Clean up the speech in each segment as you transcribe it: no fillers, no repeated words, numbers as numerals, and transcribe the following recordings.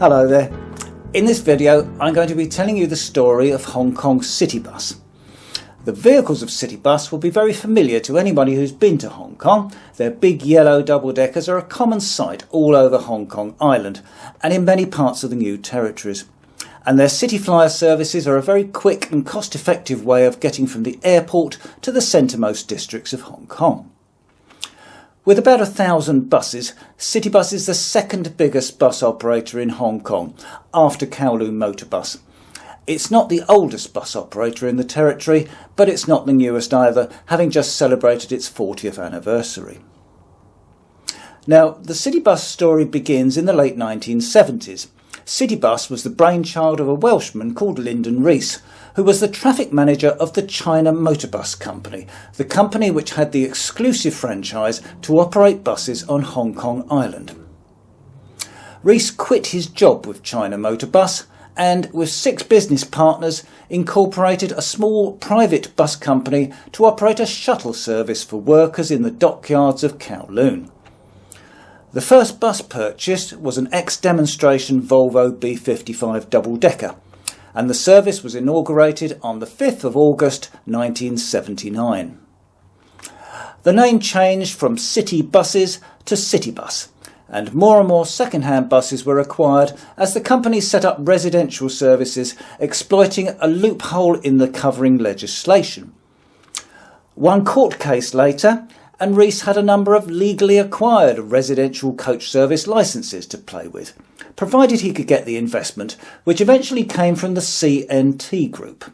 Hello there. In this video I'm going to be telling you the story of Hong Kong's Citybus. The vehicles of Citybus will be very familiar to anybody who's been to Hong Kong. Their big yellow double-deckers are a common sight all over Hong Kong Island and in many parts of the new territories. And their Cityflyer services are a very quick and cost-effective way of getting from the airport to the centremost districts of Hong Kong. With about 1,000 buses, Citybus is the second biggest bus operator in Hong Kong, after Kowloon Motorbus. It's not the oldest bus operator in the territory, but it's not the newest either, having just celebrated its 40th anniversary. Now, the Citybus story begins in the late 1970s. Citybus was the brainchild of a Welshman called Lyndon Rees, who was the traffic manager of the China Motorbus Company, the company which had the exclusive franchise to operate buses on Hong Kong Island. Rees quit his job with China Motorbus and, with 6 business partners, incorporated a small private bus company to operate a shuttle service for workers in the dockyards of Kowloon. The first bus purchased was an ex-demonstration Volvo B55 double-decker, and the service was inaugurated on the 5th of August 1979. The name changed from City Buses to Citybus, and more second-hand buses were acquired as the company set up residential services, exploiting a loophole in the covering legislation. One court case later, and Rees had a number of legally acquired residential coach service licences to play with, provided he could get the investment, which eventually came from the CNT Group.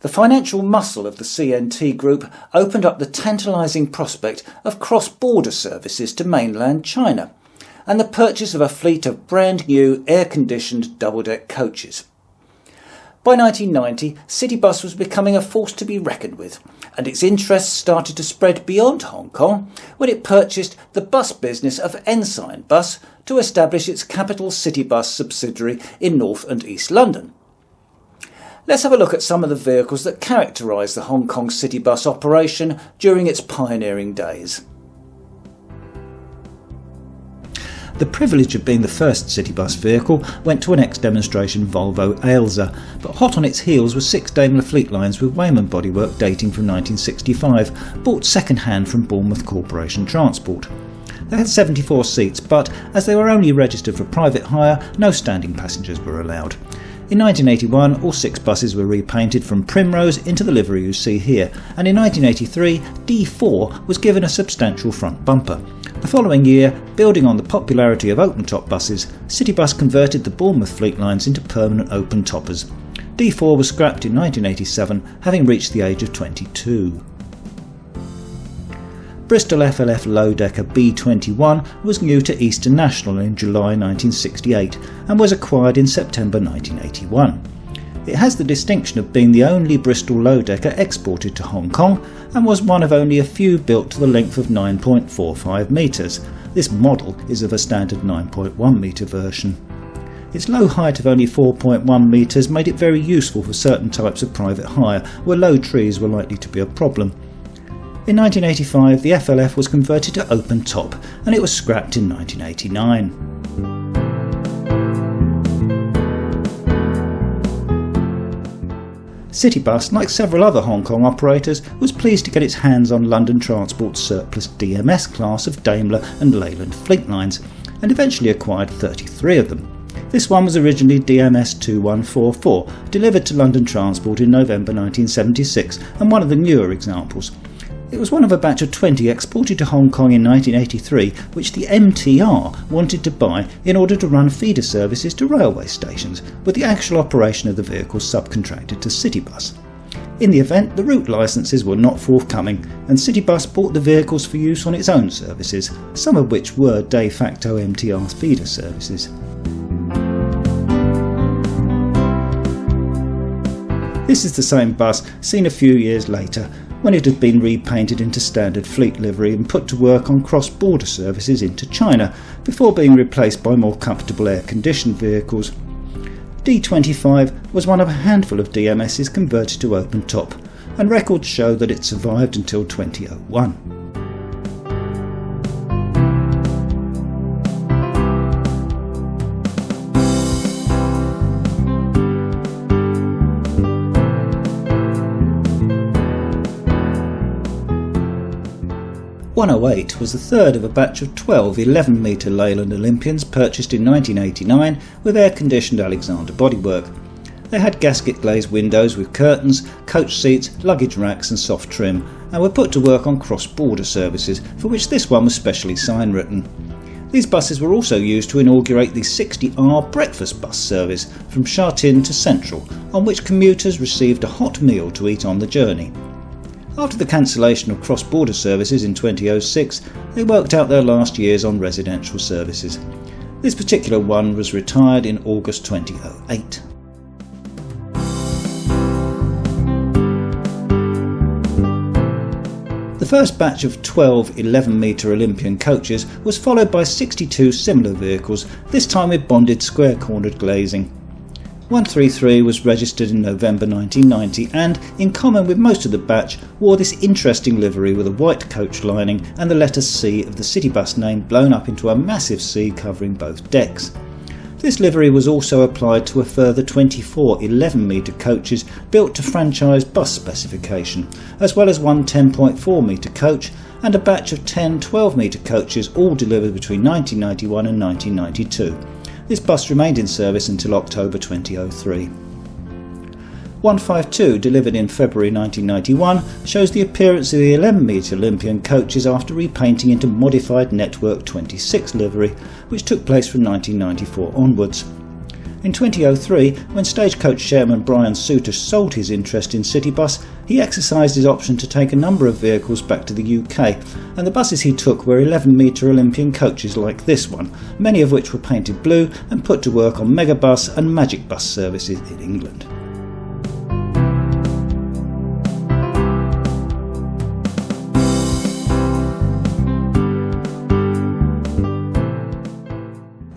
The financial muscle of the CNT Group opened up the tantalising prospect of cross-border services to mainland China, and the purchase of a fleet of brand new air-conditioned double-deck coaches. By 1990, Citybus was becoming a force to be reckoned with, and its interests started to spread beyond Hong Kong when it purchased the bus business of Ensign Bus to establish its capital Citybus subsidiary in North and East London. Let's have a look at some of the vehicles that characterise the Hong Kong Citybus operation during its pioneering days. The privilege of being the first Citybus vehicle went to an ex-demonstration Volvo Ailsa, but hot on its heels were 6 Daimler fleet lines with Wayman bodywork dating from 1965, bought second-hand from Bournemouth Corporation Transport. They had 74 seats, but as they were only registered for private hire, no standing passengers were allowed. In 1981, all 6 buses were repainted from Primrose into the livery you see here, and in 1983, D4 was given a substantial front bumper. The following year, building on the popularity of open-top buses, Citybus converted the Bournemouth fleet lines into permanent open-toppers. D4 was scrapped in 1987, having reached the age of 22. Bristol FLF low-decker B21 was new to Eastern National in July 1968 and was acquired in September 1981. It has the distinction of being the only Bristol low-decker exported to Hong Kong and was one of only a few built to the length of 9.45 metres. This model is of a standard 9.1 metre version. Its low height of only 4.1 metres made it very useful for certain types of private hire where low trees were likely to be a problem. In 1985 the FLF was converted to open top and it was scrapped in 1989. Citybus, like several other Hong Kong operators, was pleased to get its hands on London Transport's surplus DMS class of Daimler and Leyland fleet lines, and eventually acquired 33 of them. This one was originally DMS 2144, delivered to London Transport in November 1976, and one of the newer examples. It was one of a batch of 20 exported to Hong Kong in 1983, which the MTR wanted to buy in order to run feeder services to railway stations, with the actual operation of the vehicles subcontracted to Citybus. In the event, the route licences were not forthcoming, and Citybus bought the vehicles for use on its own services, some of which were de facto MTR feeder services. This is the same bus seen a few years later, when it had been repainted into standard fleet livery and put to work on cross-border services into China, before being replaced by more comfortable air-conditioned vehicles. D25 was one of a handful of DMSs converted to open top, and records show that it survived until 2001. 108 was the third of a batch of 12 11-metre Leyland Olympians purchased in 1989 with air-conditioned Alexander bodywork. They had gasket glazed windows with curtains, coach seats, luggage racks and soft trim, and were put to work on cross-border services, for which this one was specially sign-written. These buses were also used to inaugurate the 60R breakfast bus service from Sha Tin to Central, on which commuters received a hot meal to eat on the journey. After the cancellation of cross-border services in 2006, they worked out their last years on residential services. This particular one was retired in August 2008. The first batch of 12 11-metre Olympian coaches was followed by 62 similar vehicles, this time with bonded square-cornered glazing. 133 was registered in November 1990 and, in common with most of the batch, wore this interesting livery with a white coach lining and the letter C of the Citybus name blown up into a massive C covering both decks. This livery was also applied to a further 24 11-metre coaches built to franchise bus specification, as well as one 10.4-metre coach and a batch of 10 12-metre coaches, all delivered between 1991 and 1992. This bus remained in service until October 2003. 152, delivered in February 1991, shows the appearance of the 11-metre Olympian coaches after repainting into modified Network 26 livery, which took place from 1994 onwards. In 2003, when Stagecoach chairman Brian Souter sold his interest in Citybus, he exercised his option to take a number of vehicles back to the UK, and the buses he took were 11-metre Olympian coaches like this one, many of which were painted blue and put to work on Megabus and Magic Bus services in England.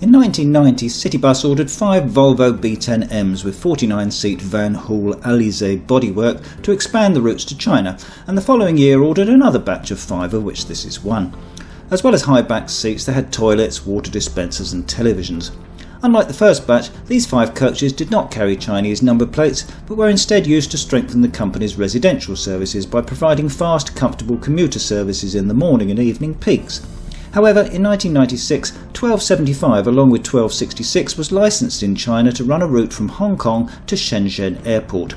In 1990, Citybus ordered 5 Volvo B10Ms with 49-seat Van Hool Alizé bodywork to expand the routes to China, and the following year ordered another batch of 5, of which this is one. As well as high-back seats, they had toilets, water dispensers and televisions. Unlike the first batch, these 5 coaches did not carry Chinese number plates, but were instead used to strengthen the company's residential services by providing fast, comfortable commuter services in the morning and evening peaks. However, in 1996, 1275 along with 1266 was licensed in China to run a route from Hong Kong to Shenzhen Airport.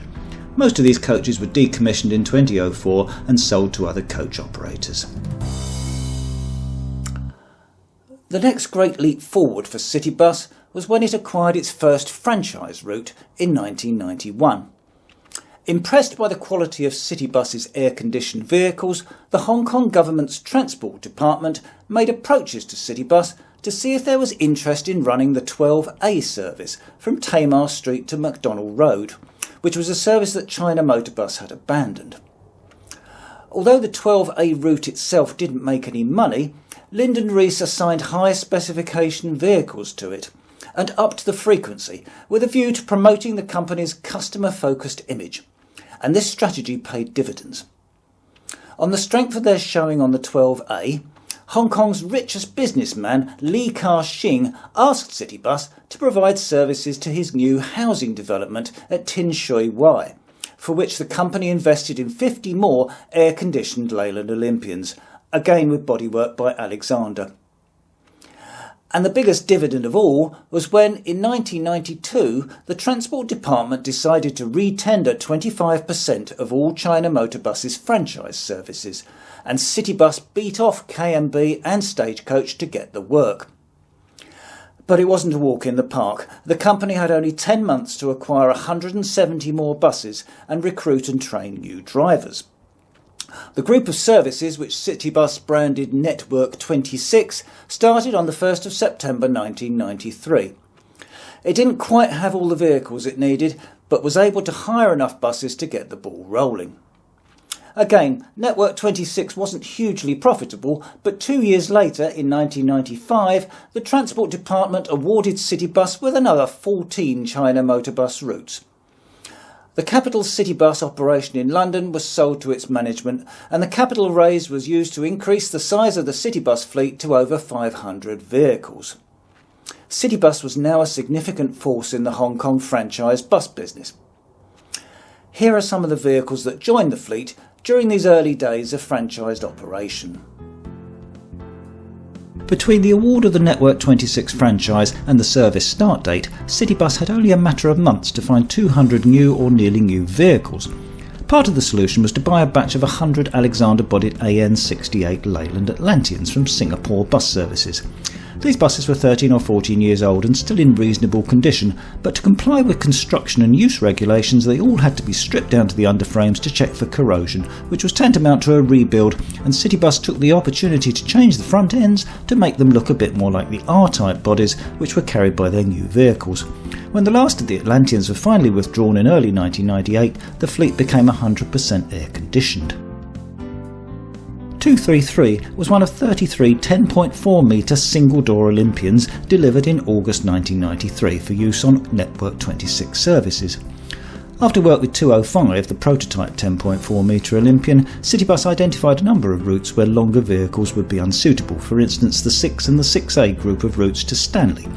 Most of these coaches were decommissioned in 2004 and sold to other coach operators. The next great leap forward for Citybus was when it acquired its first franchise route in 1991. Impressed by the quality of Citybus's air-conditioned vehicles, the Hong Kong government's transport department made approaches to Citybus to see if there was interest in running the 12A service from Tamar Street to McDonald Road, which was a service that China Motorbus had abandoned. Although the 12A route itself didn't make any money, Lyndon Rees assigned high specification vehicles to it and upped the frequency with a view to promoting the company's customer-focused image, and this strategy paid dividends. On the strength of their showing on the 12A, Hong Kong's richest businessman Li Ka-shing asked Citybus to provide services to his new housing development at Tin Shui Wai, for which the company invested in 50 more air-conditioned Leyland Olympians, again with bodywork by Alexander. And the biggest dividend of all was when, in 1992, the Transport Department decided to re-tender 25% of all China Motorbus's franchise services, and Citybus beat off KMB and Stagecoach to get the work. But it wasn't a walk in the park. The company had only 10 months to acquire 170 more buses and recruit and train new drivers. The group of services, which Citybus branded Network 26, started on the 1st of September 1993. It didn't quite have all the vehicles it needed, but was able to hire enough buses to get the ball rolling. Again, Network 26 wasn't hugely profitable, but 2 years later, in 1995, the Transport Department awarded Citybus with another 14 China Motorbus routes. The capital Citybus operation in London was sold to its management, and the capital raised was used to increase the size of the Citybus fleet to over 500 vehicles. Citybus was now a significant force in the Hong Kong franchise bus business. Here are some of the vehicles that joined the fleet during these early days of franchised operation. Between the award of the Network 26 franchise and the service start date, Citybus had only a matter of months to find 200 new or nearly new vehicles. Part of the solution was to buy a batch of 100 Alexander-bodied AN68 Leyland Atlanteans from Singapore Bus Services. These buses were 13 or 14 years old and still in reasonable condition, but to comply with construction and use regulations they all had to be stripped down to the underframes to check for corrosion, which was tantamount to a rebuild, and Citybus took the opportunity to change the front ends to make them look a bit more like the R-type bodies which were carried by their new vehicles. When the last of the Atlanteans were finally withdrawn in early 1998, the fleet became 100% air-conditioned. 233 was one of 33 10.4 metre single-door Olympians delivered in August 1993 for use on Network 26 services. After work with 205, the prototype 10.4 metre Olympian, Citybus identified a number of routes where longer vehicles would be unsuitable, for instance the 6 and the 6A group of routes to Stanley.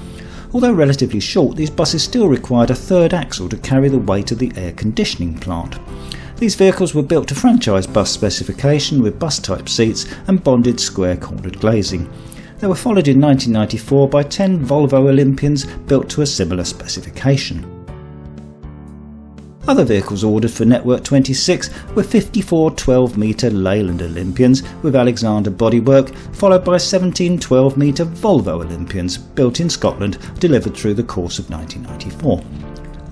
Although relatively short, these buses still required a third axle to carry the weight of the air conditioning plant. These vehicles were built to franchise bus specification with bus-type seats and bonded square-cornered glazing. They were followed in 1994 by 10 Volvo Olympians built to a similar specification. Other vehicles ordered for Network 26 were 54 12-metre Leyland Olympians with Alexander bodywork, followed by 17 12-metre Volvo Olympians built in Scotland, delivered through the course of 1994.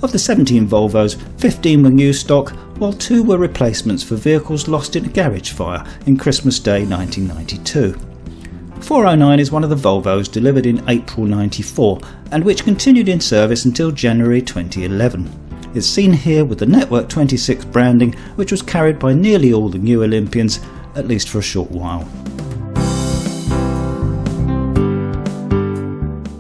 Of the 17 Volvos, 15 were new stock, while 2 were replacements for vehicles lost in a garage fire in Christmas Day 1992. 409 is one of the Volvos delivered in April 94 and which continued in service until January 2011. It's seen here with the Network 26 branding, which was carried by nearly all the new Olympians, at least for a short while.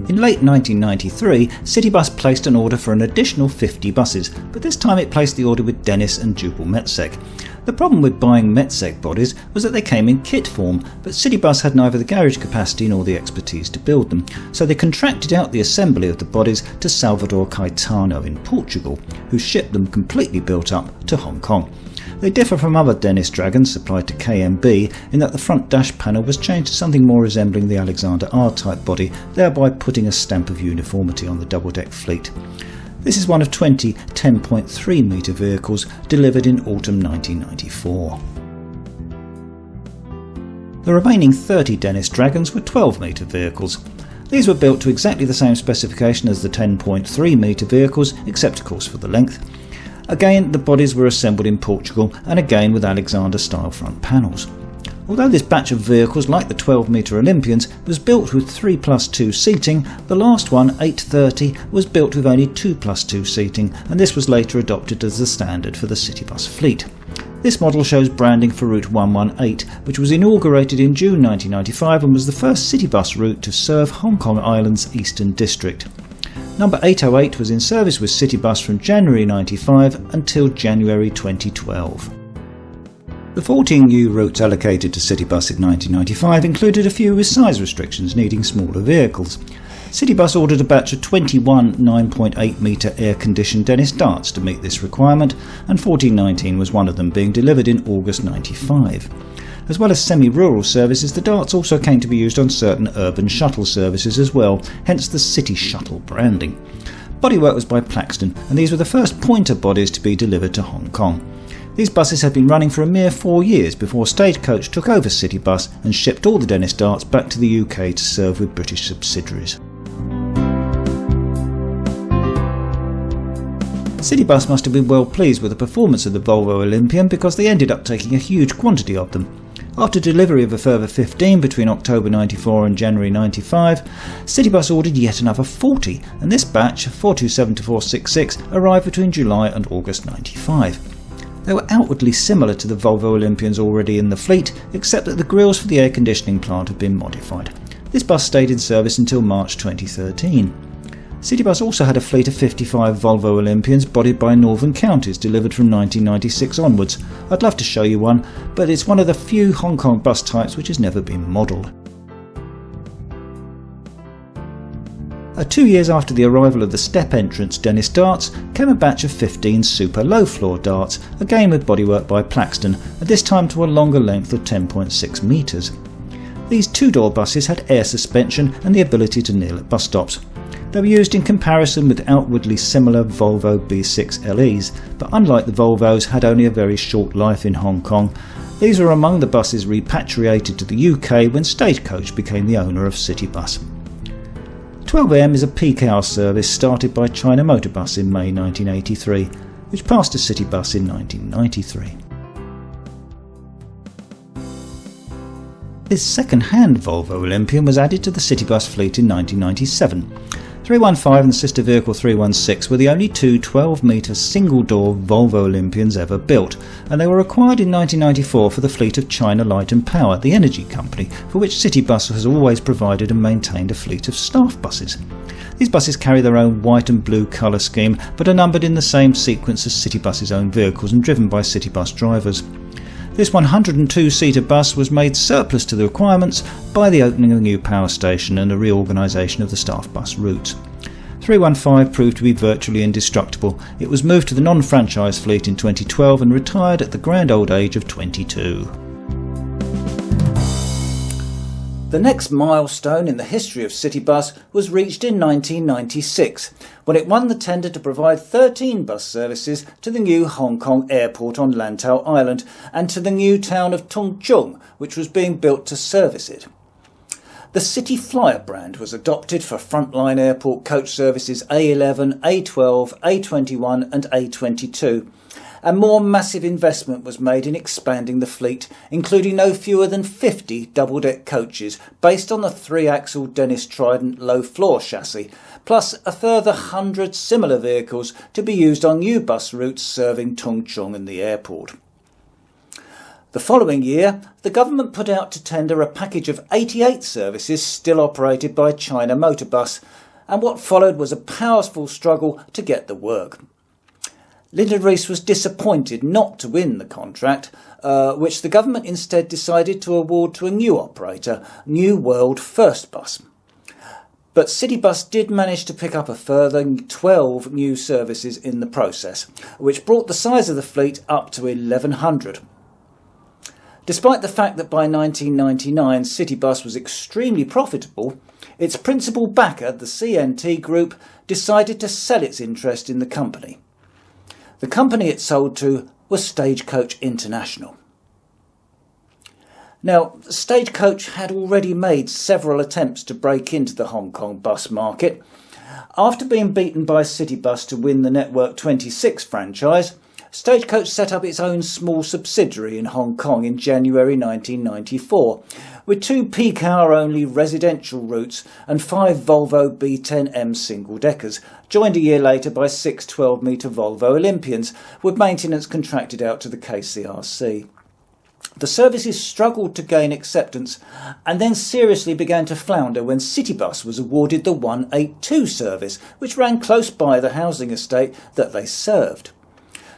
In late 1993, Citybus placed an order for an additional 50 buses, but this time it placed the order with Dennis and Jubal Metsec. The problem with buying Metsec bodies was that they came in kit form, but Citybus had neither the garage capacity nor the expertise to build them, so they contracted out the assembly of the bodies to Salvador Caetano in Portugal, who shipped them completely built up to Hong Kong. They differ from other Dennis Dragons supplied to KMB in that the front dash panel was changed to something more resembling the Alexander R-type body, thereby putting a stamp of uniformity on the double-deck fleet. This is one of 20 10.3 metre vehicles delivered in autumn 1994. The remaining 30 Dennis Dragons were 12 metre vehicles. These were built to exactly the same specification as the 10.3 metre vehicles, except of course for the length. Again, the bodies were assembled in Portugal and again with Alexander-style front panels. Although this batch of vehicles, like the 12-metre Olympians, was built with 3+2 seating, the last one, 830, was built with only 2+2 seating, and this was later adopted as the standard for the Citybus fleet. This model shows branding for Route 118, which was inaugurated in June 1995 and was the first Citybus route to serve Hong Kong Island's Eastern District. Number 808 was in service with Citybus from January 1995 until January 2012. The 14 new routes allocated to Citybus in 1995 included a few with size restrictions needing smaller vehicles. Citybus ordered a batch of 21 9.8 metre air-conditioned Dennis Darts to meet this requirement, and 1419 was one of them, being delivered in August 95. As well as semi-rural services, the Darts also came to be used on certain urban shuttle services as well, hence the City Shuttle branding. Bodywork was by Plaxton, and these were the first pointer bodies to be delivered to Hong Kong. These buses had been running for a mere 4 years before Stagecoach took over Citybus and shipped all the Dennis Darts back to the UK to serve with British subsidiaries. Citybus must have been well pleased with the performance of the Volvo Olympian because they ended up taking a huge quantity of them. After delivery of a further 15 between October 94 and January 95, Citybus ordered yet another 40, and this batch, 427-466, arrived between July and August 95. They were outwardly similar to the Volvo Olympians already in the fleet, except that the grills for the air conditioning plant had been modified. This bus stayed in service until March 2013. Citybus also had a fleet of 55 Volvo Olympians bodied by Northern Counties delivered from 1996 onwards. I'd love to show you one, but it's one of the few Hong Kong bus types which has never been modelled. 2 years after the arrival of the step entrance Dennis Darts came a batch of 15 super low floor darts, again with bodywork by Plaxton, and this time to a longer length of 10.6 metres. These two-door buses had air suspension and the ability to kneel at bus stops. They were used in comparison with outwardly similar Volvo B6 LEs, but unlike the Volvos, had only a very short life in Hong Kong. These were among the buses repatriated to the UK when Stagecoach became the owner of Citybus. 12am is a peak hour service started by China Motorbus in May 1983, which passed to Citybus in 1993. This second-hand Volvo Olympian was added to the Citybus fleet in 1997. 315 and sister vehicle 316 were the only two 12-metre single-door Volvo Olympians ever built, and they were acquired in 1994 for the fleet of China Light and Power, the energy company, for which Citybus has always provided and maintained a fleet of staff buses. These buses carry their own white and blue colour scheme, but are numbered in the same sequence as Citybus's own vehicles and driven by Citybus drivers. This 102-seater bus was made surplus to the requirements by the opening of a new power station and a reorganisation of the staff bus routes. 315 proved to be virtually indestructible. It was moved to the non-franchise fleet in 2012 and retired at the grand old age of 22. The next milestone in the history of Citybus was reached in 1996, when it won the tender to provide 13 bus services to the new Hong Kong airport on Lantau Island and to the new town of Tung Chung, which was being built to service it. The Cityflyer brand was adopted for frontline airport coach services A11, A12, A21 and A22. And more massive investment was made in expanding the fleet, including no fewer than 50 double-deck coaches based on the three-axle Dennis Trident low-floor chassis, plus a further 100 similar vehicles to be used on new bus routes serving Tung Chung and the airport. The following year, the government put out to tender a package of 88 services still operated by China Motorbus, and what followed was a powerful struggle to get the work. Liveries was disappointed not to win the contract, which the government instead decided to award to a new operator, New World First Bus. But Citybus did manage to pick up a further 12 new services in the process, which brought the size of the fleet up to 1,100. Despite the fact that by 1999 Citybus was extremely profitable, its principal backer, the CNT Group, decided to sell its interest in the company. The company it sold to was Stagecoach International. Now, Stagecoach had already made several attempts to break into the Hong Kong bus market. After being beaten by Citybus to win the Network 26 franchise, Stagecoach set up its own small subsidiary in Hong Kong in January 1994, with 2 peak hour only residential routes and 5 Volvo B10M single-deckers, joined a year later by 6 12-metre Volvo Olympians, with maintenance contracted out to the KCRC. The services struggled to gain acceptance and then seriously began to flounder when Citybus was awarded the 182 service, which ran close by the housing estate that they served.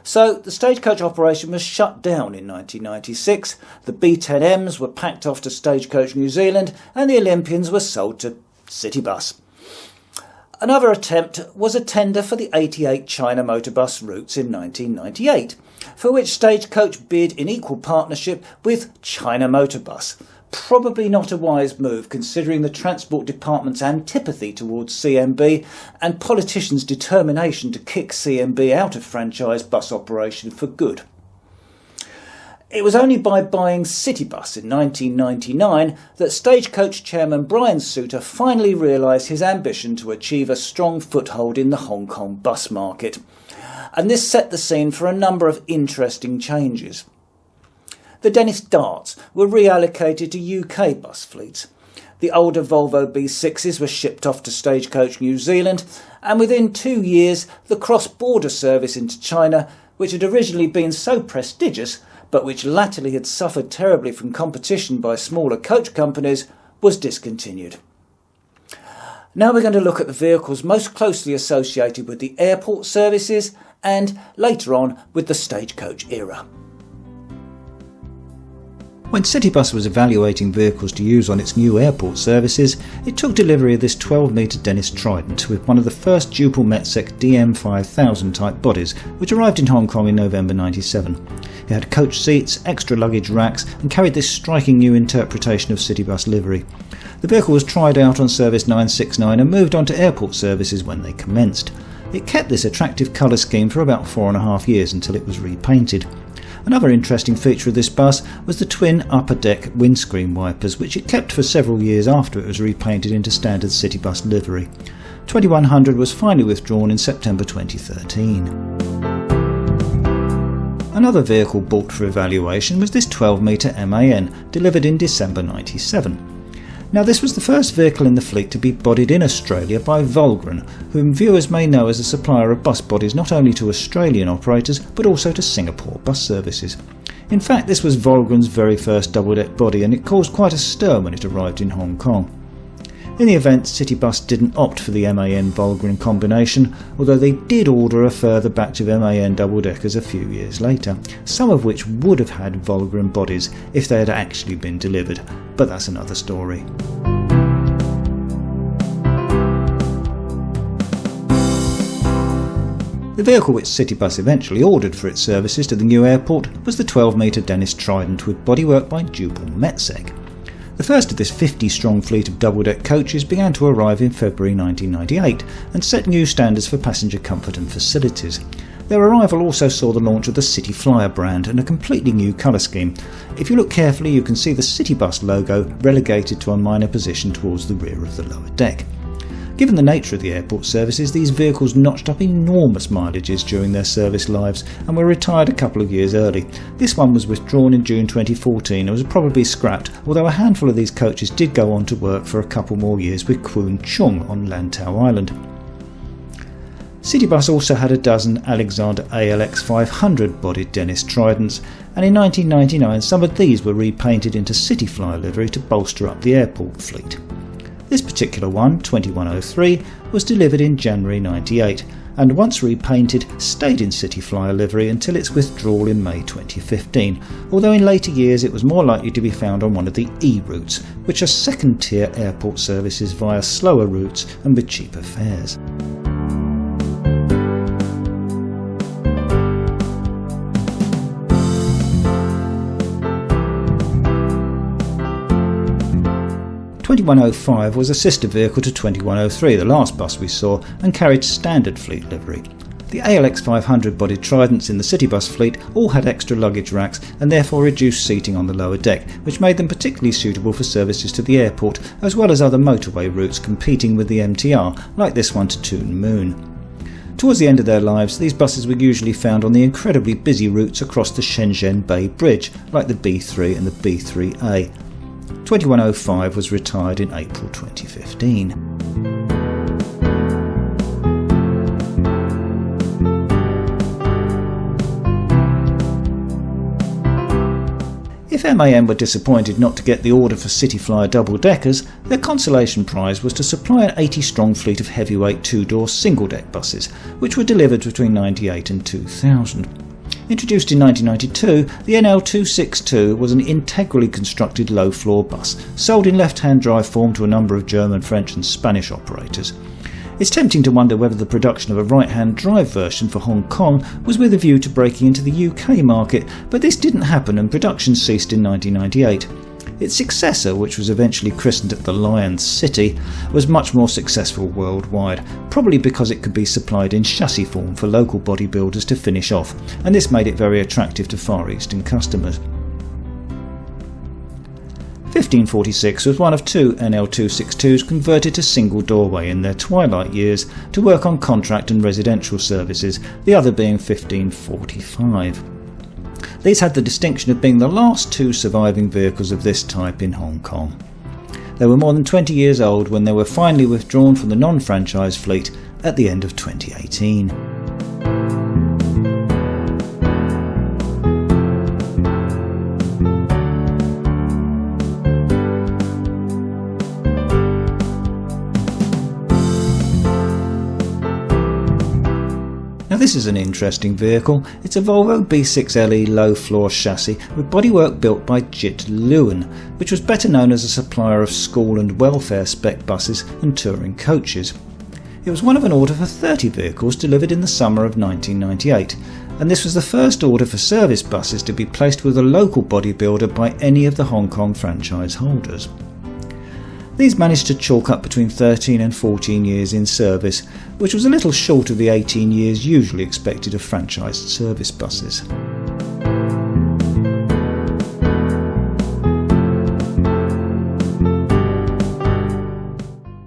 So the Stagecoach operation was shut down in 1996, the B10Ms were packed off to Stagecoach New Zealand and the Olympians were sold to Citybus. Another attempt was a tender for the 88 China Motorbus routes in 1998, for which Stagecoach bid in equal partnership with China Motorbus. Probably not a wise move considering the Transport Department's antipathy towards CMB and politicians' determination to kick CMB out of franchise bus operation for good. It was only by buying Citybus in 1999 that Stagecoach chairman Brian Souter finally realised his ambition to achieve a strong foothold in the Hong Kong bus market. And this set the scene for a number of interesting changes. The Dennis Darts were reallocated to UK bus fleets. The older Volvo B6s were shipped off to Stagecoach New Zealand, and within 2 years the cross-border service into China, which had originally been so prestigious but which latterly had suffered terribly from competition by smaller coach companies, was discontinued. Now we're going to look at the vehicles most closely associated with the airport services and, later on, with the Stagecoach era. When Citybus was evaluating vehicles to use on its new airport services, it took delivery of this 12-metre Dennis Trident with one of the first dual Metsec DM5000 type bodies, which arrived in Hong Kong in November 1997. It had coach seats, extra luggage racks, and carried this striking new interpretation of Citybus livery. The vehicle was tried out on Service 969 and moved on to airport services when they commenced. It kept this attractive colour scheme for about 4.5 years until it was repainted. Another interesting feature of this bus was the twin upper deck windscreen wipers, which it kept for several years after it was repainted into standard Citybus livery. 2100 was finally withdrawn in September 2013. Another vehicle bought for evaluation was this 12-metre MAN, delivered in December 1997. Now, this was the first vehicle in the fleet to be bodied in Australia by Volgren, whom viewers may know as a supplier of bus bodies not only to Australian operators but also to Singapore bus services. In fact, this was Volgren's very first double-deck body, and it caused quite a stir when it arrived in Hong Kong. In the event, Citybus didn't opt for the MAN Volgren combination, although they did order a further batch of MAN double-deckers a few years later, some of which would have had Volgren bodies if they had actually been delivered, but that's another story. The vehicle which Citybus eventually ordered for its services to the new airport was the 12-metre Dennis Trident with bodywork by dual Metsec. The first of this 50-strong fleet of double-deck coaches began to arrive in February 1998 and set new standards for passenger comfort and facilities. Their arrival also saw the launch of the Cityflyer brand and a completely new colour scheme. If you look carefully, you can see the Citybus logo relegated to a minor position towards the rear of the lower deck. Given the nature of the airport services, these vehicles notched up enormous mileages during their service lives and were retired a couple of years early. This one was withdrawn in June 2014 and was probably scrapped, although a handful of these coaches did go on to work for a couple more years with Kwun Chung on Lantau Island. Citybus also had a dozen Alexander ALX500 bodied Dennis Tridents, and in 1999 some of these were repainted into Cityflyer livery to bolster up the airport fleet. This particular one, 2103, was delivered in January 98 and once repainted stayed in Cityflyer livery until its withdrawal in May 2015, although in later years it was more likely to be found on one of the E routes, which are second-tier airport services via slower routes and with cheaper fares. The 2105 was a sister vehicle to 2103, the last bus we saw, and carried standard fleet livery. The ALX500 bodied Tridents in the Citybus fleet all had extra luggage racks and therefore reduced seating on the lower deck, which made them particularly suitable for services to the airport as well as other motorway routes competing with the MTR, like this one to Toon Moon. Towards the end of their lives, these buses were usually found on the incredibly busy routes across the Shenzhen Bay Bridge, like the B3 and the B3A. 2105 was retired in April 2015. If MAN were disappointed not to get the order for Cityflyer double-deckers, their consolation prize was to supply an 80-strong fleet of heavyweight two-door single-deck buses, which were delivered between 1998 and 2000. Introduced in 1992, the NL262 was an integrally constructed low-floor bus, sold in left-hand drive form to a number of German, French and Spanish operators. It's tempting to wonder whether the production of a right-hand drive version for Hong Kong was with a view to breaking into the UK market, but this didn't happen and production ceased in 1998. Its successor, which was eventually christened the Lion City, was much more successful worldwide, probably because it could be supplied in chassis form for local bodybuilders to finish off, and this made it very attractive to Far Eastern customers. 1546 was one of two NL262s converted to single doorway in their twilight years to work on contract and residential services, the other being 1545. These had the distinction of being the last two surviving vehicles of this type in Hong Kong. They were more than 20 years old when they were finally withdrawn from the non-franchise fleet at the end of 2018. Now this is an interesting vehicle. It's a Volvo B6LE low-floor chassis with bodywork built by JIT Lewin, which was better known as a supplier of school and welfare spec buses and touring coaches. It was one of an order for 30 vehicles delivered in the summer of 1998, and this was the first order for service buses to be placed with a local bodybuilder by any of the Hong Kong franchise holders. These managed to chalk up between 13 and 14 years in service, which was a little short of the 18 years usually expected of franchised service buses.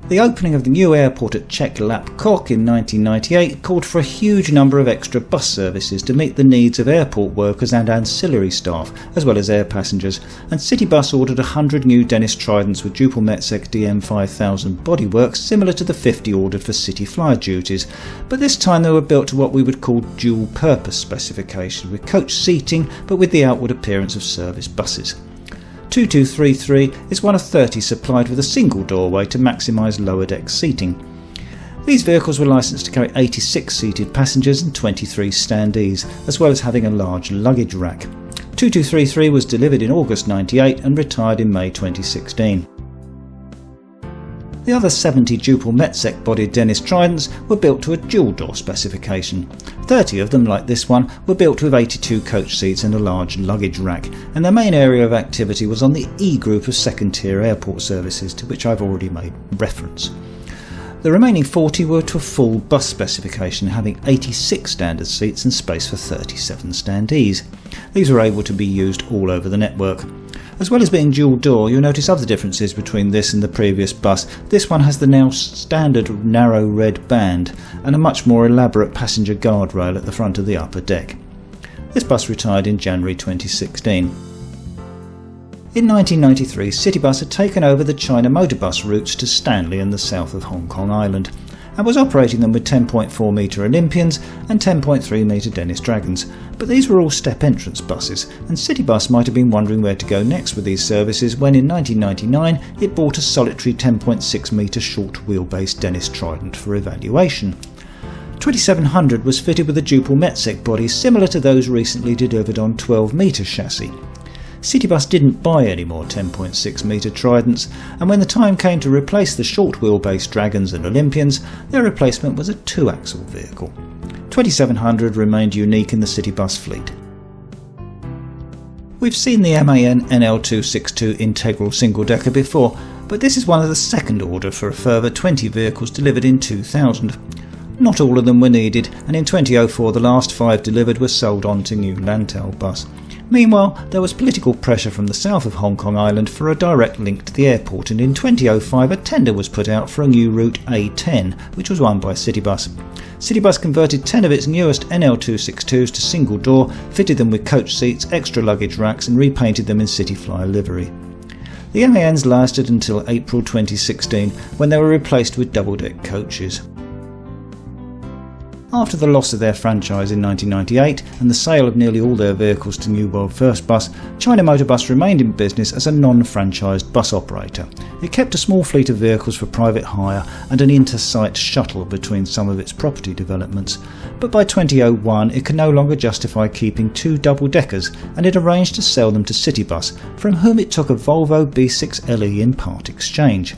The opening of the new airport at Chek Lap Kok in 1998 called for a huge number of extra bus services to meet the needs of airport workers and ancillary staff, as well as air passengers, and Citybus ordered 100 new Dennis Tridents with dual Metsec DM5000 bodywork similar to the 50 ordered for Cityflyer duties, but this time they were built to what we would call dual purpose specification, with coach seating but with the outward appearance of service buses. 2233 is one of 30 supplied with a single doorway to maximise lower deck seating. These vehicles were licensed to carry 86 seated passengers and 23 standees, as well as having a large luggage rack. 2233 was delivered in August 98 and retired in May 2016. The other 70 dual Metsec bodied Dennis Tridents were built to a dual door specification. 30 of them, like this one, were built with 82 coach seats and a large luggage rack, and their main area of activity was on the E group of second tier airport services, to which I've already made reference. The remaining 40 were to a full bus specification, having 86 standard seats and space for 37 standees. These were able to be used all over the network. As well as being dual door, you'll notice other differences between this and the previous bus. This one has the now standard narrow red band and a much more elaborate passenger guardrail at the front of the upper deck. This bus retired in January 2016. In 1993, Citybus had taken over the China motor bus routes to Stanley and the south of Hong Kong Island, and was operating them with 10.4 metre Olympians and 10.3 metre Dennis Dragons, but these were all step entrance buses, and Citybus might have been wondering where to go next with these services when in 1999 it bought a solitary 10.6 metre short wheelbase Dennis Trident for evaluation. 2700 was fitted with a dual Metsec body similar to those recently delivered on 12 metre chassis. Citybus didn't buy any more 10.6 metre Tridents, and when the time came to replace the short wheelbase Dragons and Olympians, their replacement was a 2-axle vehicle. 2700 remained unique in the Citybus fleet. We've seen the MAN NL262 integral single-decker before, but this is one of the second order for a further 20 vehicles delivered in 2000. Not all of them were needed, and in 2004 the last 5 delivered were sold on to new Lantau bus. Meanwhile, there was political pressure from the south of Hong Kong Island for a direct link to the airport, and in 2005 a tender was put out for a new route A10, which was won by Citybus. Citybus converted 10 of its newest NL262s to single door, fitted them with coach seats, extra luggage racks and repainted them in Cityflyer livery. The MANs lasted until April 2016, when they were replaced with double-deck coaches. After the loss of their franchise in 1998 and the sale of nearly all their vehicles to New World First Bus, China Motor Bus remained in business as a non-franchised bus operator. It kept a small fleet of vehicles for private hire and an inter-site shuttle between some of its property developments, but by 2001 it could no longer justify keeping 2 double-deckers, and it arranged to sell them to Citybus, from whom it took a Volvo B6LE in part exchange.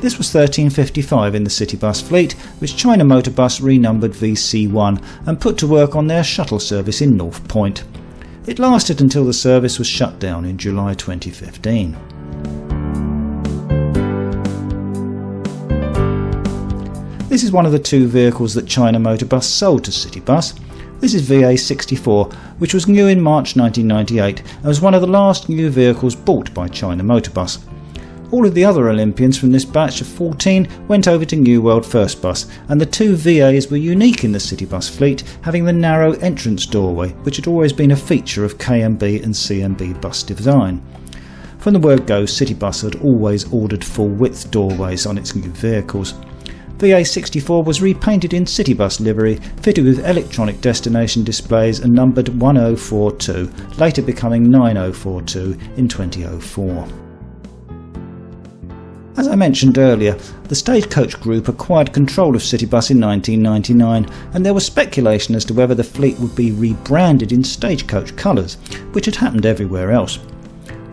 This was 1355 in the Citybus fleet, which China Motor Bus renumbered VC1 and put to work on their shuttle service in North Point. It lasted until the service was shut down in July 2015. This is one of the 2 vehicles that China Motor Bus sold to Citybus. This is VA64, which was new in March 1998 and was one of the last new vehicles bought by China Motor Bus. All of the other Olympians from this batch of 14 went over to New World First Bus, and the 2 VAs were unique in the Citybus fleet, having the narrow entrance doorway, which had always been a feature of KMB and CMB bus design. From the word go, Citybus had always ordered full-width doorways on its new vehicles. VA64 was repainted in Citybus livery, fitted with electronic destination displays and numbered 1042, later becoming 9042 in 2004. As I mentioned earlier, the Stagecoach Group acquired control of Citybus in 1999, and there was speculation as to whether the fleet would be rebranded in Stagecoach colours, which had happened everywhere else.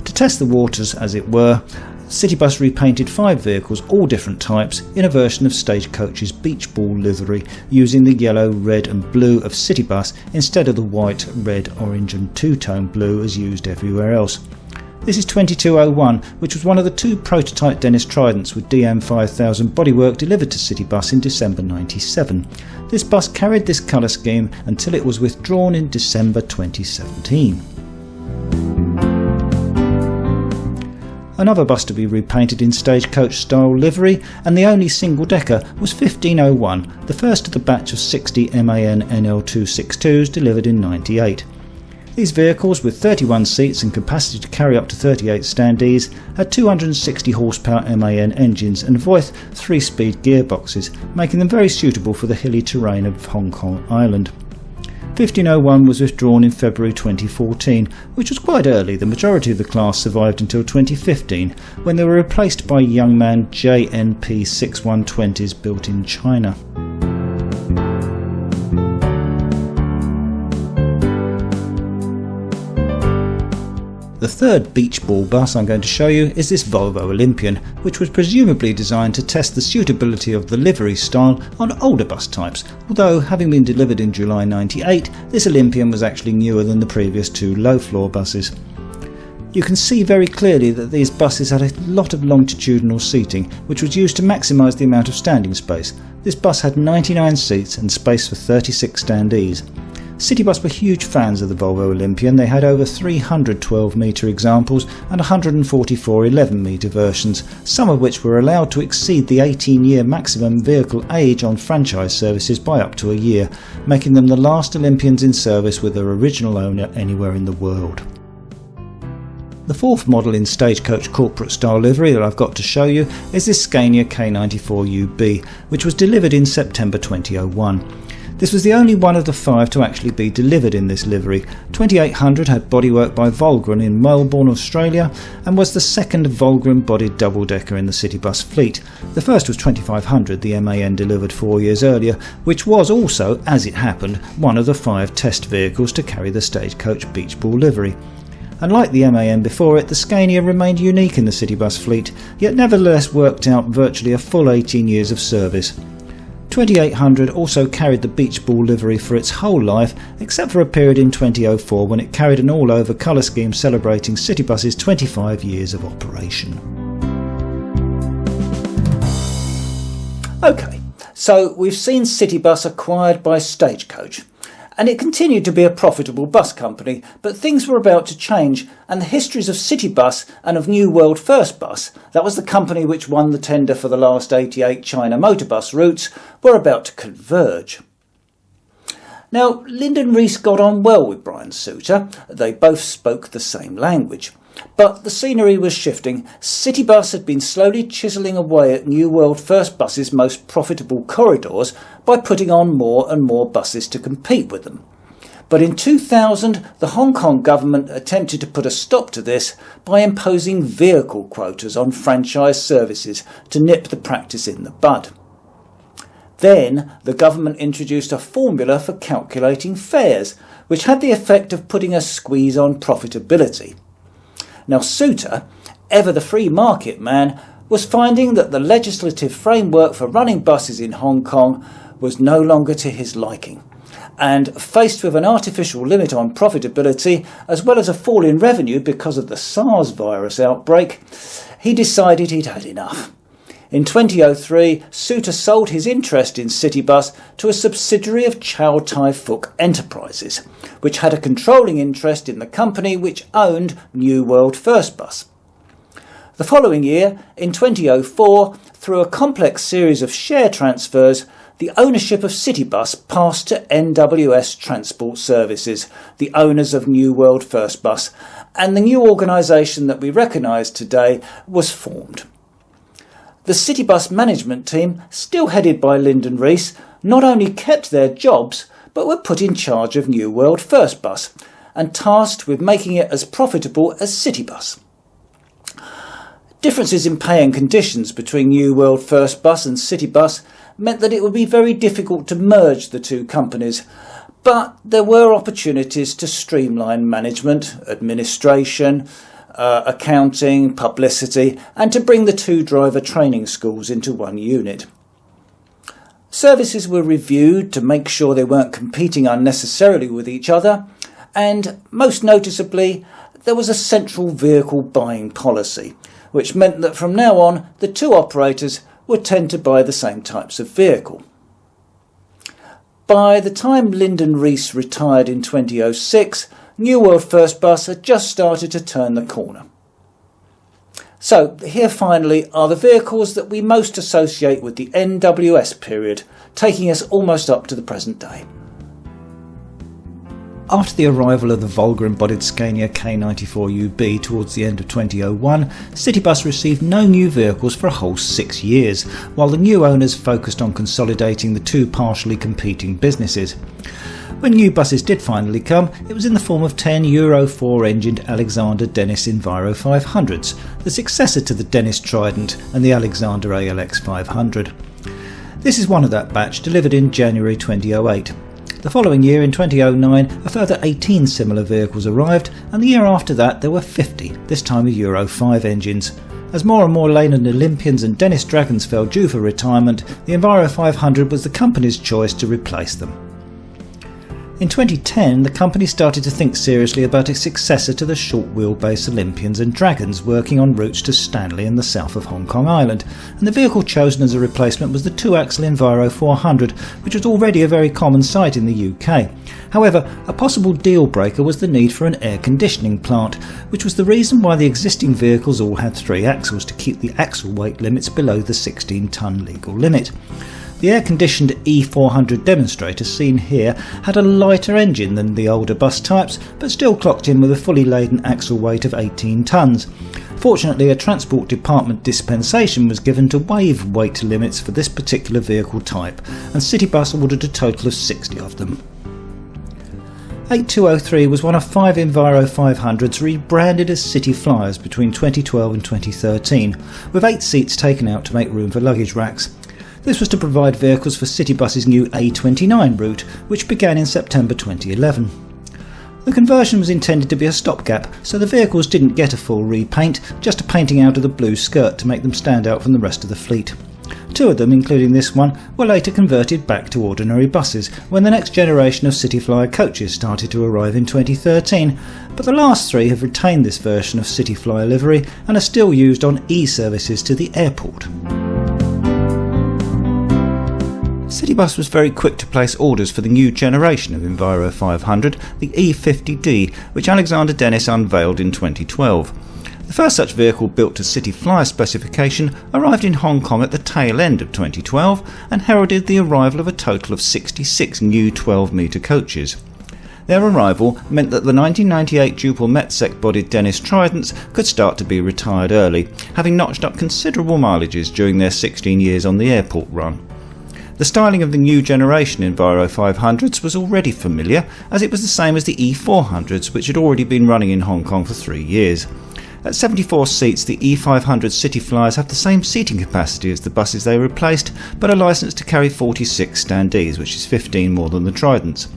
To test the waters, as it were, Citybus repainted 5 vehicles, all different types, in a version of Stagecoach's beach ball livery, using the yellow, red and blue of Citybus instead of the white, red, orange and two-tone blue as used everywhere else. This is 2201, which was one of the 2 prototype Dennis Tridents with DM5000 bodywork delivered to Citybus in December 97. This bus carried this colour scheme until it was withdrawn in December 2017. Another bus to be repainted in Stagecoach style livery, and the only single decker, was 1501, the first of the batch of 60 MAN NL262s delivered in 98. These vehicles, with 31 seats and capacity to carry up to 38 standees, had 260 horsepower MAN engines and Voith 3-speed gearboxes, making them very suitable for the hilly terrain of Hong Kong Island. 1501 was withdrawn in February 2014, which was quite early. The majority of the class survived until 2015, when they were replaced by Youngman JNP 6120s built in China. The third beach ball bus I'm going to show you is this Volvo Olympian, which was presumably designed to test the suitability of the livery style on older bus types, although having been delivered in July 98, this Olympian was actually newer than the previous 2 low-floor buses. You can see very clearly that these buses had a lot of longitudinal seating, which was used to maximise the amount of standing space. This bus had 99 seats and space for 36 standees. Citybus were huge fans of the Volvo Olympian. They had over 300 12-metre examples and 144 11-metre versions, some of which were allowed to exceed the 18-year maximum vehicle age on franchise services by up to a year, making them the last Olympians in service with their original owner anywhere in the world. The fourth model in Stagecoach corporate style livery that I've got to show you is this Scania K94UB, which was delivered in September 2001. This was the only one of the 5 to actually be delivered in this livery. 2800 had bodywork by Volgren in Melbourne, Australia, and was the second Volgren-bodied double-decker in the Citybus fleet. The first was 2500, the MAN delivered 4 years earlier, which was also, as it happened, one of the 5 test vehicles to carry the Stagecoach beach ball livery. Unlike the MAN before it, the Scania remained unique in the Citybus fleet, yet nevertheless worked out virtually a full 18 years of service. 2800 also carried the beach ball livery for its whole life, except for a period in 2004 when it carried an all-over colour scheme celebrating Citybus's 25 years of operation. OK, so we've seen Citybus acquired by Stagecoach, and it continued to be a profitable bus company, but things were about to change, and the histories of Citybus and of New World First Bus, that was the company which won the tender for the last 88 China motor bus routes, were about to converge. Now, Lyndon Rees got on well with Brian Souter. They both spoke the same language. But the scenery was shifting. Citybus had been slowly chiselling away at New World First Bus's most profitable corridors by putting on more and more buses to compete with them. But in 2000, the Hong Kong government attempted to put a stop to this by imposing vehicle quotas on franchise services to nip the practice in the bud. Then the government introduced a formula for calculating fares, which had the effect of putting a squeeze on profitability. Now Souter, ever the free market man, was finding that the legislative framework for running buses in Hong Kong was no longer to his liking, and faced with an artificial limit on profitability as well as a fall in revenue because of the SARS virus outbreak, he decided he'd had enough. In 2003, Souter sold his interest in Citybus to a subsidiary of Chow Tai Fook Enterprises, which had a controlling interest in the company which owned New World First Bus. The following year, in 2004, through a complex series of share transfers, the ownership of Citybus passed to NWS Transport Services, the owners of New World First Bus, and the new organisation that we recognise today was formed. The Citybus management team, still headed by Lyndon Rees, not only kept their jobs, but were put in charge of New World First Bus and tasked with making it as profitable as Citybus. Differences in pay and conditions between New World First Bus and Citybus meant that it would be very difficult to merge the two companies, but there were opportunities to streamline management, administration, accounting, publicity, and to bring the two driver training schools into one unit. Services were reviewed to make sure they weren't competing unnecessarily with each other, and most noticeably, there was a central vehicle buying policy, which meant that from now on the two operators would tend to buy the same types of vehicle. By the time Lyndon Rees retired in 2006, New World First Bus had just started to turn the corner. So here finally are the vehicles that we most associate with the NWS period, taking us almost up to the present day. After the arrival of the Volgren-bodied Scania K94UB towards the end of 2001, Citybus received no new vehicles for a whole 6 years, while the new owners focused on consolidating the two partially competing businesses. When new buses did finally come, it was in the form of 10 Euro 4-engined Alexander Dennis Enviro 500s, the successor to the Dennis Trident and the Alexander ALX 500. This is one of that batch, delivered in January 2008. The following year, in 2009, a further 18 similar vehicles arrived, and the year after that there were 50, this time with Euro 5 engines. As more and more Leyland Olympians and Dennis Dragons fell due for retirement, the Enviro 500 was the company's choice to replace them. In 2010, the company started to think seriously about a successor to the short wheelbase Olympians and Dragons working on routes to Stanley and the south of Hong Kong Island, and the vehicle chosen as a replacement was the two-axle Enviro 400, which was already a very common sight in the UK. However, a possible deal breaker was the need for an air conditioning plant, which was the reason why the existing vehicles all had 3 axles to keep the axle weight limits below the 16-tonne legal limit. The air-conditioned E400 demonstrator seen here had a lighter engine than the older bus types, but still clocked in with a fully laden axle weight of 18 tonnes. Fortunately, a Transport Department dispensation was given to waive weight limits for this particular vehicle type, and Citybus ordered a total of 60 of them. 8203 was one of 5 Enviro 500s rebranded as Cityflyers between 2012 and 2013, with 8 seats taken out to make room for luggage racks. This was to provide vehicles for Citybus's new A29 route, which began in September 2011. The conversion was intended to be a stopgap, so the vehicles didn't get a full repaint, just a painting out of the blue skirt to make them stand out from the rest of the fleet. 2 of them, including this one, were later converted back to ordinary buses when the next generation of Cityflyer coaches started to arrive in 2013, but the last 3 have retained this version of Cityflyer livery and are still used on e-services to the airport. Citybus was very quick to place orders for the new generation of Enviro 500, the E50D, which Alexander Dennis unveiled in 2012. The first such vehicle built to Cityflyer specification arrived in Hong Kong at the tail end of 2012 and heralded the arrival of a total of 66 new 12-metre coaches. Their arrival meant that the 1998 dual Metsec-bodied Dennis Tridents could start to be retired early, having notched up considerable mileages during their 16 years on the airport run. The styling of the new generation Enviro 500s was already familiar, as it was the same as the E400s, which had already been running in Hong Kong for 3 years. At 74 seats, the E500 Cityflyers have the same seating capacity as the buses they replaced, but are licensed to carry 46 standees, which is 15 more than the Tridents.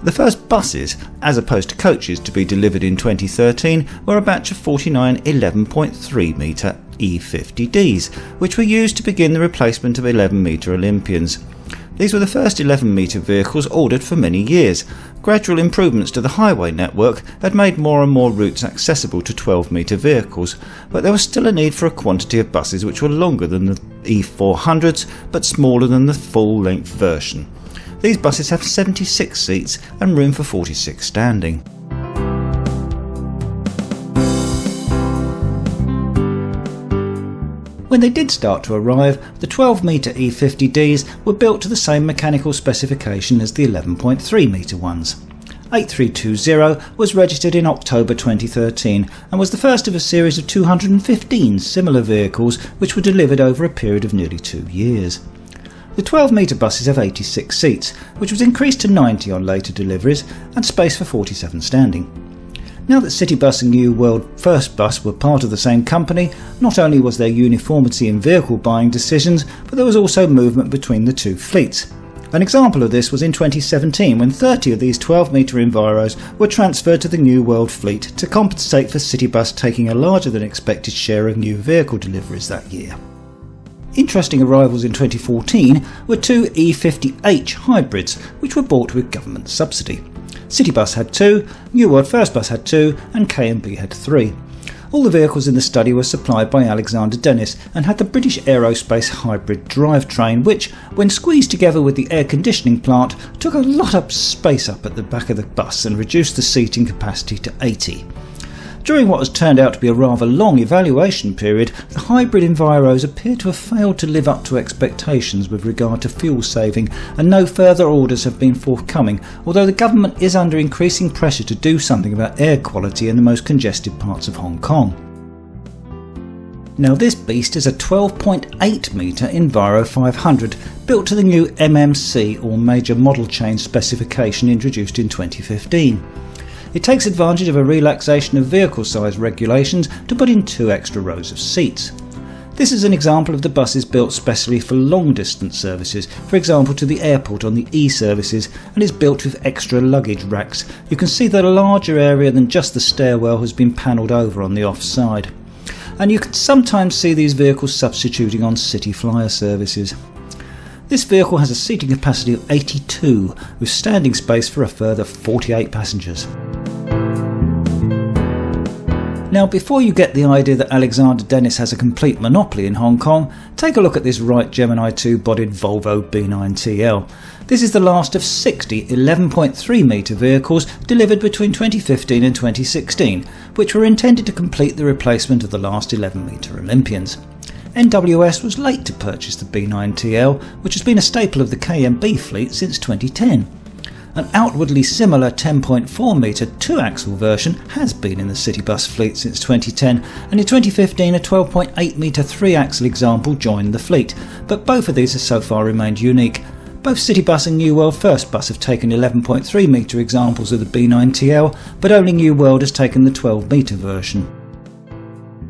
The first buses, as opposed to coaches, to be delivered in 2013 were a batch of 49 11.3 metre E50Ds, which were used to begin the replacement of 11 metre Olympians. These were the first 11 metre vehicles ordered for many years. Gradual improvements to the highway network had made more and more routes accessible to 12 metre vehicles, but there was still a need for a quantity of buses which were longer than the E400s but smaller than the full-length version. These buses have 76 seats and room for 46 standing. When they did start to arrive, the 12-metre E50Ds were built to the same mechanical specification as the 11.3-metre ones. 8320 was registered in October 2013 and was the first of a series of 215 similar vehicles which were delivered over a period of nearly 2 years. The 12-metre buses have 86 seats, which was increased to 90 on later deliveries, and space for 47 standing. Now that Citybus and New World First Bus were part of the same company, not only was there uniformity in vehicle buying decisions, but there was also movement between the two fleets. An example of this was in 2017 when 30 of these 12-metre Enviros were transferred to the New World fleet to compensate for Citybus taking a larger than expected share of new vehicle deliveries that year. Interesting arrivals in 2014 were two E50H hybrids which were bought with government subsidy. Citybus had 2, New World First Bus had 2 and K&B had 3. All the vehicles in the study were supplied by Alexander Dennis and had the British Aerospace hybrid drivetrain which, when squeezed together with the air conditioning plant, took a lot of space up at the back of the bus and reduced the seating capacity to 80. During what has turned out to be a rather long evaluation period, the hybrid Enviros appear to have failed to live up to expectations with regard to fuel saving, and no further orders have been forthcoming, although the government is under increasing pressure to do something about air quality in the most congested parts of Hong Kong. Now this beast is a 12.8 metre Enviro 500, built to the new MMC or Major Model Change specification introduced in 2015. It takes advantage of a relaxation of vehicle size regulations to put in 2 extra rows of seats. This is an example of the buses built specially for long distance services, for example to the airport on the E-services, and is built with extra luggage racks. You can see that a larger area than just the stairwell has been panelled over on the offside. And you can sometimes see these vehicles substituting on Cityflyer services. This vehicle has a seating capacity of 82, with standing space for a further 48 passengers. Now, before you get the idea that Alexander Dennis has a complete monopoly in Hong Kong, take a look at this Wright Gemini 2 bodied Volvo B9TL. This is the last of 60 11.3 metre vehicles delivered between 2015 and 2016, which were intended to complete the replacement of the last 11 metre Olympians. NWS was late to purchase the B9TL, which has been a staple of the K&B fleet since 2010. An outwardly similar 10.4 metre 2-axle version has been in the Citybus fleet since 2010, and in 2015 a 12.8 metre 3-axle example joined the fleet, but both of these have so far remained unique. Both Citybus and New World First Bus have taken 11.3 metre examples of the B9TL, but only New World has taken the 12 metre version.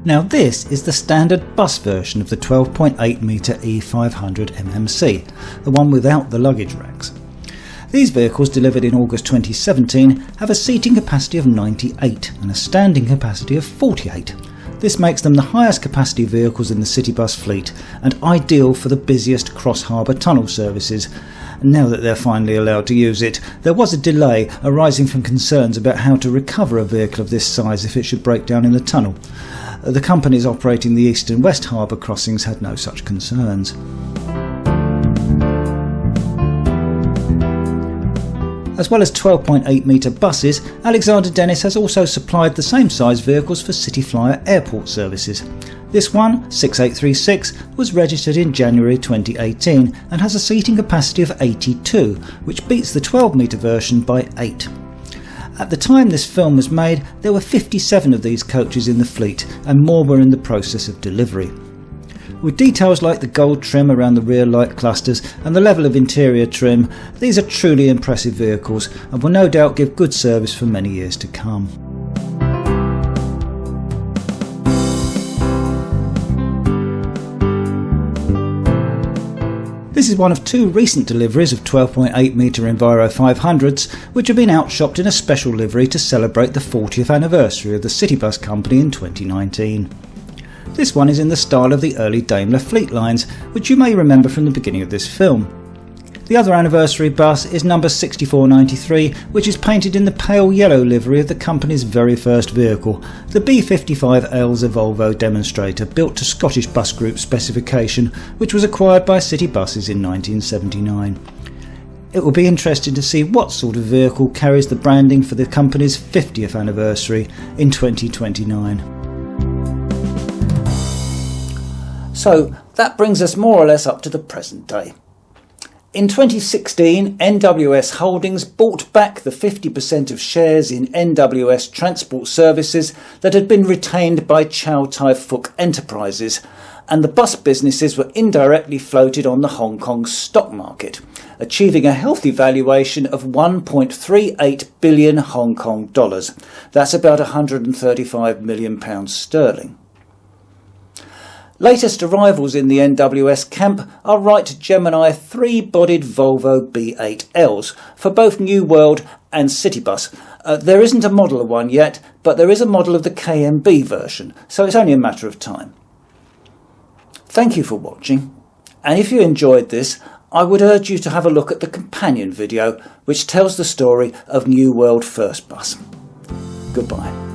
Now this is the standard bus version of the 12.8 metre E500 MMC, the one without the luggage racks. These vehicles, delivered in August 2017, have a seating capacity of 98 and a standing capacity of 48. This makes them the highest capacity vehicles in the Citybus fleet and ideal for the busiest cross-harbour tunnel services. Now that they're finally allowed to use it, there was a delay arising from concerns about how to recover a vehicle of this size if it should break down in the tunnel. The companies operating the East and West Harbour crossings had no such concerns. As well as 12.8 metre buses, Alexander Dennis has also supplied the same size vehicles for Cityflyer airport services. This one, 6836, was registered in January 2018 and has a seating capacity of 82, which beats the 12 metre version by 8. At the time this film was made, there were 57 of these coaches in the fleet, and more were in the process of delivery. With details like the gold trim around the rear light clusters and the level of interior trim, these are truly impressive vehicles and will no doubt give good service for many years to come. This is one of 2 recent deliveries of 12.8 metre Enviro 500s, which have been outshopped in a special livery to celebrate the 40th anniversary of the Citybus company in 2019. This one is in the style of the early Daimler fleet lines, which you may remember from the beginning of this film. The other anniversary bus is number 6493, which is painted in the pale yellow livery of the company's very first vehicle, the B55L's Volvo demonstrator, built to Scottish Bus Group specification, which was acquired by Citybuses in 1979. It will be interesting to see what sort of vehicle carries the branding for the company's 50th anniversary in 2029. So that brings us more or less up to the present day. In 2016, NWS Holdings bought back the 50% of shares in NWS Transport Services that had been retained by Chow Tai Fook Enterprises, and the bus businesses were indirectly floated on the Hong Kong stock market, achieving a healthy valuation of 1.38 billion Hong Kong dollars. That's about £135 million sterling. Latest arrivals in the NWS camp are Wright Gemini 3-bodied Volvo B8Ls for both New World and Citybus. There isn't a model of one yet, but there is a model of the KMB version, so it's only a matter of time. Thank you for watching, and if you enjoyed this, I would urge you to have a look at the companion video which tells the story of New World First Bus. Goodbye.